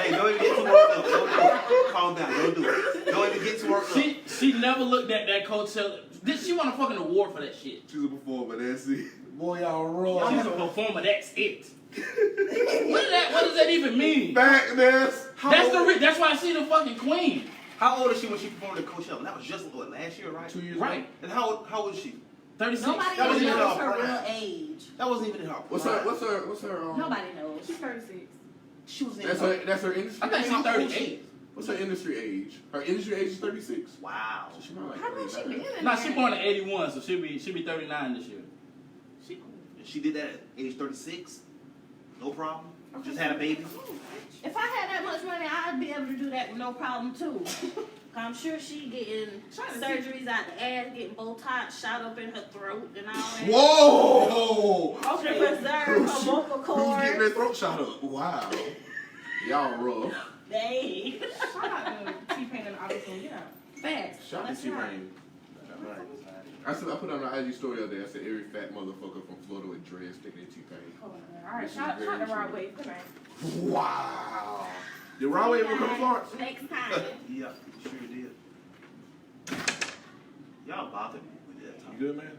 Hey, don't even get too worked up. Don't do it. Calm down. Don't do it. Don't even get too worked up. She never looked at that Coachella. Did she won a fucking award for that shit? She's a performer, that's it. Boy, y'all She's raw. a performer. That's it. What does that even mean? Backness. That's why she's the fucking queen. How old is she when she performed at Coachella? That was just what, last year, right? 2 years Right. ago. And how old is she? 36. Nobody That was even even knows her her prime. real age. That wasn't even in her. What's her Nobody knows. She's 36. She was in That's her industry I think age? she's 38. What's her industry age? Her industry age is 36. Wow. So she might like How long she 39. been in Nah, there? she born in 81, so she'll be 39 this year. She cool. She did that at age 36. No problem. Just had a baby. If I had that much money, I'd be able to do that with no problem too. I'm sure she getting surgeries out the ass, getting Botox shot up in her throat and all that. Whoa! To preserve her vocal Who's getting cords. their throat shot up? Wow. Y'all rough. Dang. Shout out to T-Pain and Auto-Tune. Get out. Facts. Shout out to That's right. T-Pain. I put on the IG story the other day. I said every fat motherfucker from Florida with dreads thinking they T-Pain. All right, shout out to Rod Wave. Good night. Wow. Did Ron Wave ever come to Florence? Next time. Yeah, sure did. Y'all bothered me with that You topic. good, man?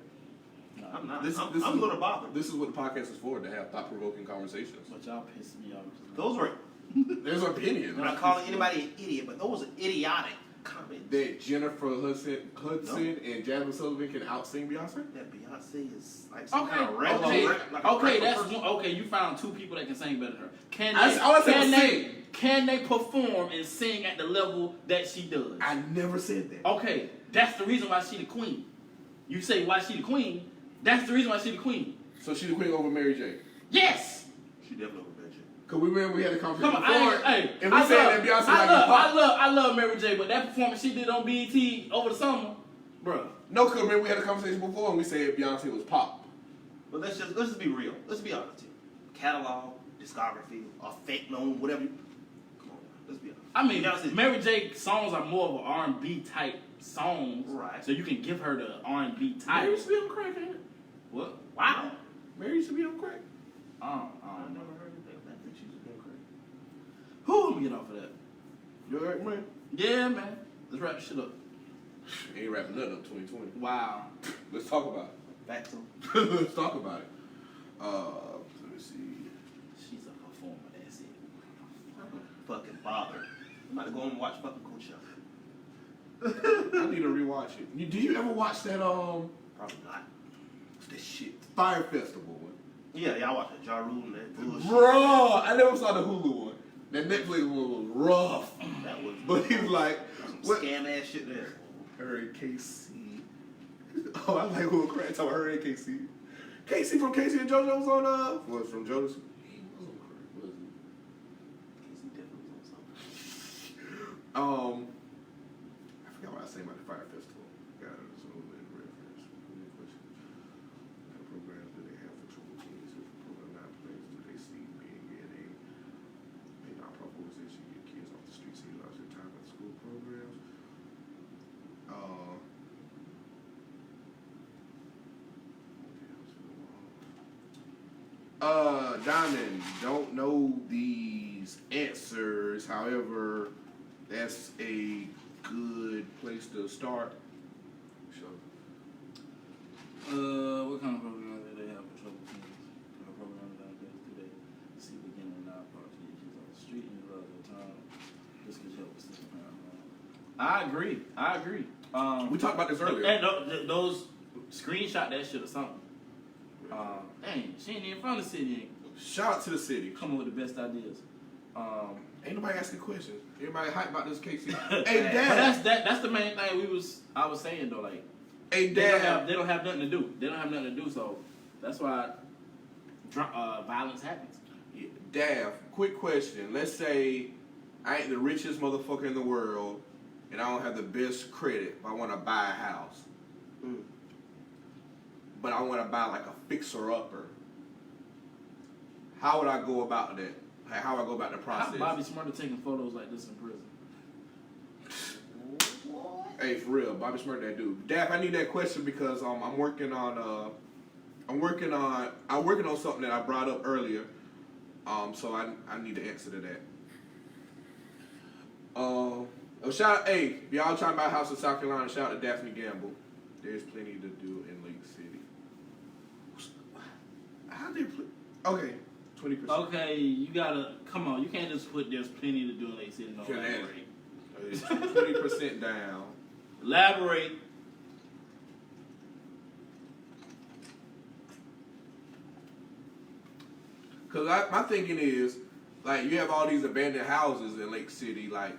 I'm not. This I'm is- a little bothered. This is what the podcast is for, to have thought-provoking conversations. But y'all pissing me off. Those were. There's an opinion. I'm not calling anybody an idiot, but those are idiotic comments. That Jennifer Hudson and Jasmine Sullivan can out-sing Beyonce? That Beyonce is like some Okay, kind of regular. okay, like a okay. regular That's person. one, okay. You found 2 people that can sing better than her. Can I they? said Can sing. they perform and sing at the level that she does? I never said that. Okay, that's the reason why she the queen. You say why she the queen? That's the reason why she the queen. So she's the queen over Mary J. Yes. She definitely over Benji. Because we remember we had a conversation Come on, before. hey, and we said that Beyonce like a pop. I love Mary J, but that performance she did on BET over the summer, bruh. No, because remember we had a conversation before and we said Beyonce was pop. But let's just be real. Let's be honest here. Catalog, discography, effect known, whatever. Come on, let's be honest. I mean, Beyonce- Mary J songs are more of an R&B type songs, Right. so you can give her the R&B Mary title. used to be on crack, ain't it? What? Wow. Mary used to be on crack. I I don't know. never heard of that. I think she's a Democrat. Who? Let me get off of that. You alright, man? Yeah, man. Let's wrap this shit up. Ain't wrapping nothing up 2020. Wow. Let's talk about it. Back to Let's talk about it. Let me see. She's a performer. That's it. fucking bothered. I'm about to go home and watch fucking Coachella. I need to rewatch it. Did you ever watch that Probably not. that shit Fire Festival one? Yeah, I watched that Ja Rule and that bullshit. Bro, I never saw the Hulu one. That Netflix was rough. That was. But he's like, Some what? scam ass shit there. Her and KC. Oh, I like who a crack talking about her and KC. KC from KC and JoJo's on was from JoJo's. He was on crack, wasn't he? Casey definitely was on something. I forgot what I was saying about the Fire Festival. Got it. So in reference. Any questions? What kind of programs do they have for troubled teens? If the program not plays, do they see being in a non-profit organization get kids off the streets and utilize their time at school programs? Diamond, don't know these answers. However, that's a good place to start. Sure. What kind of programs do they have for trouble teens? What kind of programs do they see beginning now for kids on the street and utilize their time? This could help with single parent home. I agree. We talked about this earlier. And those screenshot that shit or something. Dang, she ain't even from the city. Shout out to the city. Coming with the best ideas. Ain't nobody asking questions. Everybody hype about this KC. But Hey, Dad. that's the main thing I was saying though. Like, Hey, they Dad. don't have nothing to do. They don't have nothing to do. So that's why violence happens. Dav, quick question. Let's say I ain't the richest motherfucker in the world, and I don't have the best credit, but I want to buy a house. Mm. But I want to buy like a fixer-upper. How would I go about that? Like, how would I go about the process? How Bobby Smurda taking photos like this in prison? Hey, for real, Bobby Smurda, that dude. Dav, I need that question because I'm working on something that I brought up earlier. So I need the answer to that. Shout out, hey, if y'all trying to buy a house in South Carolina, shout out to Daphne Gamble. There's plenty to do in Lake City. How they play? Okay, 20%. Okay, you gotta come on. You can't just put there's plenty to do in Lake City. No, Can elaborate. 20% down. Elaborate. Cause my thinking is, like, you have all these abandoned houses in Lake City. Like,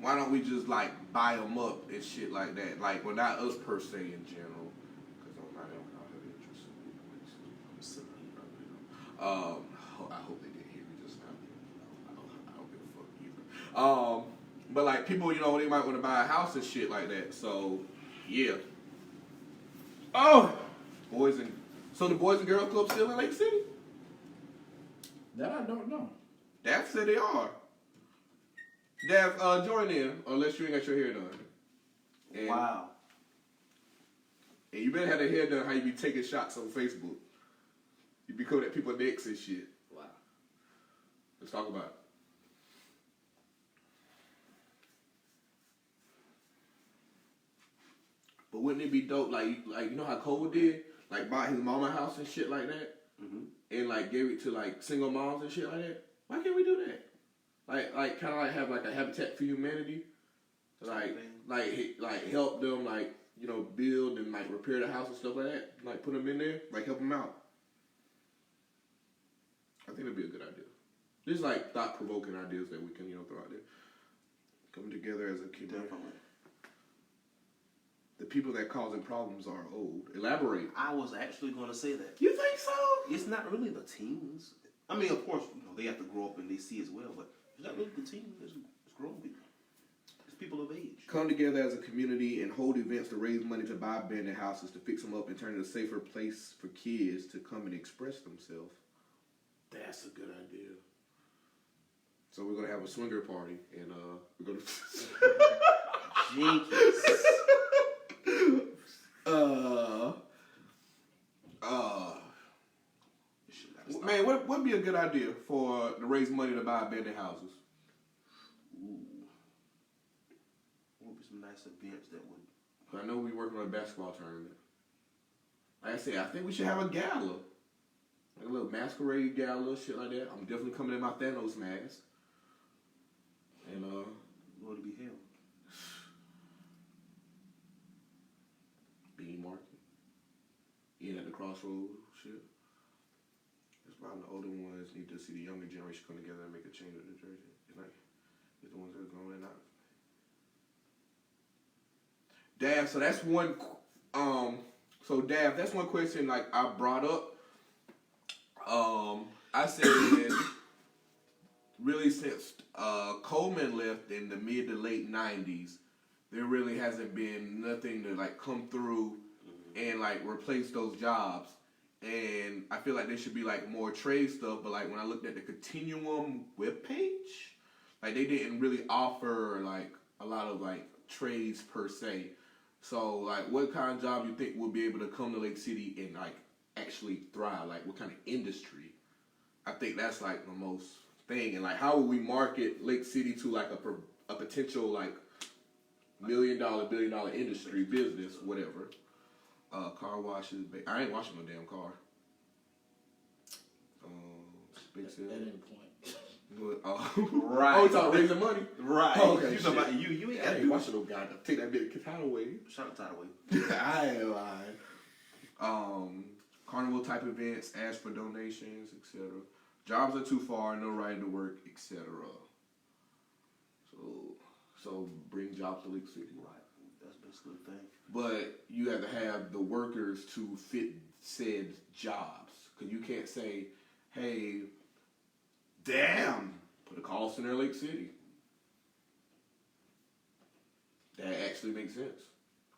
why don't we just like buy them up and shit like that? Like, well, not us per se in general, because I'm not have interest in it. I hope they didn't hear me just now. I don't give a fuck either. But like people, you know, they might want to buy a house and shit like that. So, yeah. Oh, so the Boys and Girls Club still in Lake City? That I don't know. Dav said they are. Dav, join in, unless you ain't got your hair done. And, Wow. And you better have the hair done how you be taking shots on Facebook. You be coming at people necks and shit. Wow. Let's talk about it. But wouldn't it be dope, like you know how Cole did? Like, bought his mama house and shit like that? Mm-hmm. And, like, gave it to, like, single moms and shit like that? Why can't we do that? Like kind of like have, like, a Habitat for Humanity? Like help them, like, you know, build and, like, repair the house and stuff like that? Like, put them in there? Like, help them out? I think it'd be a good idea. There's, like, thought-provoking ideas that we can, you know, throw out there. Coming together as a community. Definitely. The people that causing problems are old. Elaborate. I was actually going to say that. You think so? It's not really the teens. I mean, of course, you know, they have to grow up and they see as well, but it's not really the teens. It's grown people. It's people of age. Come together as a community and hold events to raise money to buy abandoned houses, to fix them up and turn it a safer place for kids to come and express themselves. That's a good idea. So we're going to have a swinger party, and we're going to... Jenkins. Man, what would be a good idea to raise money to buy abandoned houses? Ooh. What would be some nice events that would... I know we're working on a basketball tournament. Like I said, I think we should have a gala. Like a little masquerade gala, shit like that. I'm definitely coming in my Thanos mask. And, Where to be held? Bean Market. In at the crossroads, shit. Around the older ones need to see the younger generation come together and make a change with the jersey. It's like it's the ones that are going out. Dav, so that's one. So Dav, that's one question like I brought up. I said really since Coleman left in the mid to late '90s, there really hasn't been nothing to like come through and like replace those jobs. And I feel like there should be like more trade stuff, but like when I looked at the Continuum webpage, like they didn't really offer like a lot of like trades per se. So like what kind of job you think will be able to come to Lake City and like actually thrive? Like what kind of industry? I think that's like the most thing. And like how will we market Lake City to like a potential like $1 million, billion dollar industry, business, whatever. Car washes. I ain't washing no damn car. Big At sale. any point. Right. Oh, you talking raising money? Right. Oh, okay, You talking about you? You ain't I got to ain't do washing no guy. Take that bit of title away. Shout out Tidal. I ain't lying. Carnival type events, ask for donations, etc. Jobs are too far, no right to work, etc. So bring jobs to Lake City. Right. That's basically the thing. But you have to have the workers to fit said jobs. Because you can't say, hey, damn, put a call center in Lake City. That actually makes sense.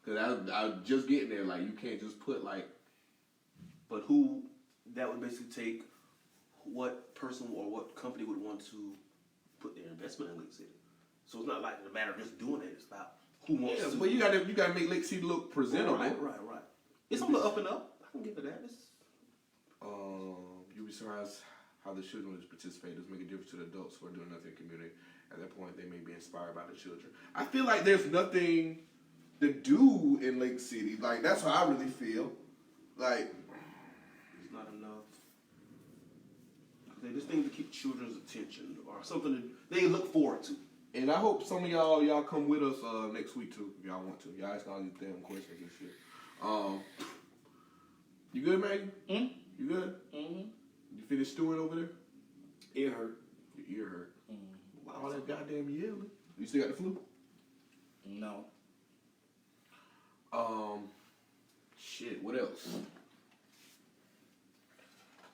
Because I was just getting there, like, you can't just put, like... But who, that would basically take what person or what company would want to put their investment in Lake City. So it's not like a matter of just doing it. It's about who wants Yeah, to. but you gotta make Lake City look presentable. Right. It's on the up and up. I can give it that. You'll be surprised how the children participators make a difference to the adults who are doing nothing in the community. At that point, they may be inspired by the children. I feel like there's nothing to do in Lake City. Like, that's how I really feel. Like, It's not enough. They just need to keep children's attention or something that they look forward to. and I hope some of y'all come with us next week too, if y'all want to. Y'all ask all these damn questions and shit. You good, Maggie? You good? Mm-hmm. You finished stewing over there? It hurt. Your ear hurt. Mm-hmm. All that goddamn yelling. You still got the flu? No. Shit. What else?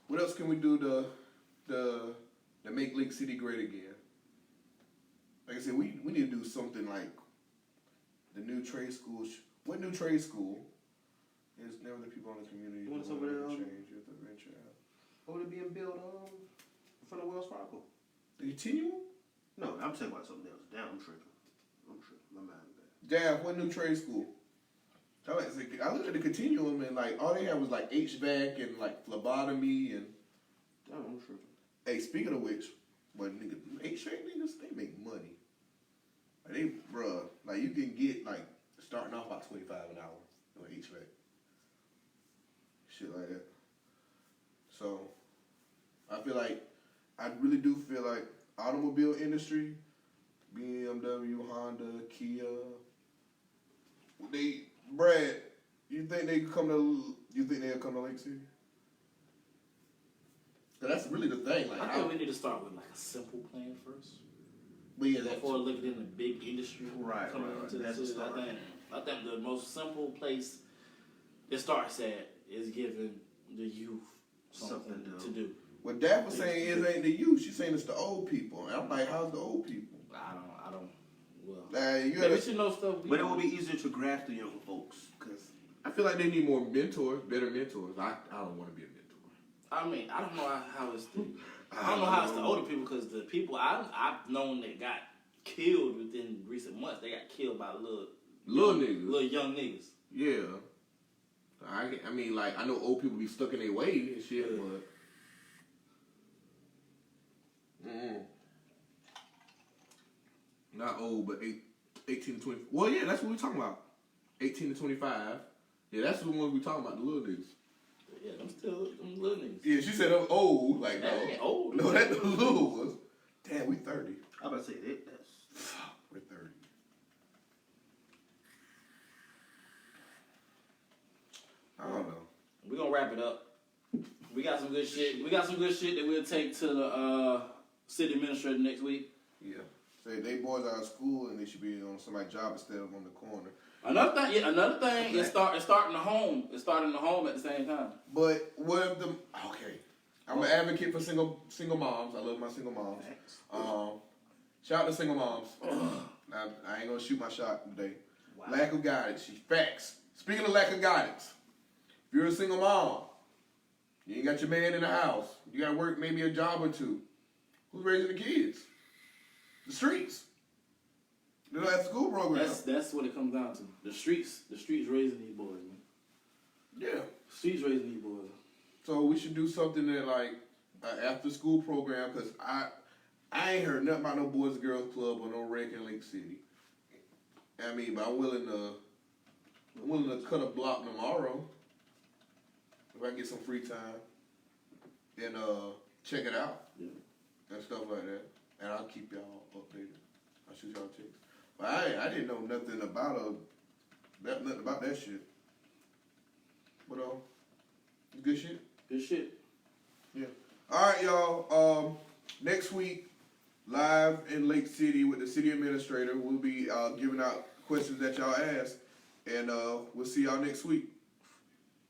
What else can we do to make Lake City great again? Like I said, we need to do something like the new trade school. What new trade school? Is never the people in the community who What's want over to there, change. You have to venture out. What would it being built in front of Wells Fargo? The Continuum? No, I'm saying about something else. Damn, I'm tripping. My mind is bad. Damn, what new trade school? I looked at the Continuum and like all they had was like HVAC and like phlebotomy and. Damn, I'm tripping. Hey, speaking of which, but nigga, HVAC niggas, they make money. Like they, bruh, like you can get like starting off about $25 an hour doing HVAC. Shit like that. So, I really do feel like automobile industry, BMW, Honda, Kia, Brad, you think they'll come to Lake City? 'Cause that's really the thing. Like, I think we need to start with like a simple plan first. but yeah, that's Before looking in the big industry Right, coming right. into the That's the city. start. I think the most simple place it starts at is giving the youth something Something to to do. what Dad was saying ain't the youth. She's saying it's the old people. And I'm like, how's the old people? I don't. Well, You maybe gotta, she knows stuff. But it will be easier to grasp the younger folks because I feel like they need more mentors, better mentors. I don't want to be a mentor. I mean, I don't know how it's the. I don't know how it's the older people because the people I've known that got killed within recent months, they got killed by Little niggas. little young niggas. Yeah. I mean, like, I know old people be stuck in their way and shit, but. Not old, but 18 to 20. Well, yeah, that's what we're talking about. 18 to 25. Yeah, that's the ones we talking about, the little niggas. Yeah, them little niggas. Yeah, she said I'm old. Like, That ain't old. No, that's the little ones. Damn, we 30. I about to say that's We're 30. I don't know. We're gonna wrap it up. We got some good shit. We got some good shit that we'll take to the city administrator next week. Yeah. Say they boys are at school and they should be on somebody's job instead of on the corner. Another thing is starting the home. It's starting the home at the same time. But what if the I'm an advocate for single moms. I love my single moms. Shout out to single moms. Now, I ain't gonna shoot my shot today. Wow. Lack of guidance. Facts. Speaking of lack of guidance, if you're a single mom, you ain't got your man in the house. You gotta work maybe a job or two. Who's raising the kids? The streets. The after school program. That's what it comes down to. The streets raising these boys, man. Yeah. Streets raising these boys. So we should do something that like an after school program, because I ain't heard nothing about no Boys and Girls Club or no rec in Lake City. I mean, but I'm willing to cut a block tomorrow if I get some free time and check it out. Yeah. And stuff like that. And I'll keep y'all updated. I'll shoot y'all texts. But I didn't know nothing about nothing about that shit. But good shit. Good shit. Yeah. All right, y'all. Next week, live in Lake City with the city administrator, we'll be giving out questions that y'all asked, and we'll see y'all next week.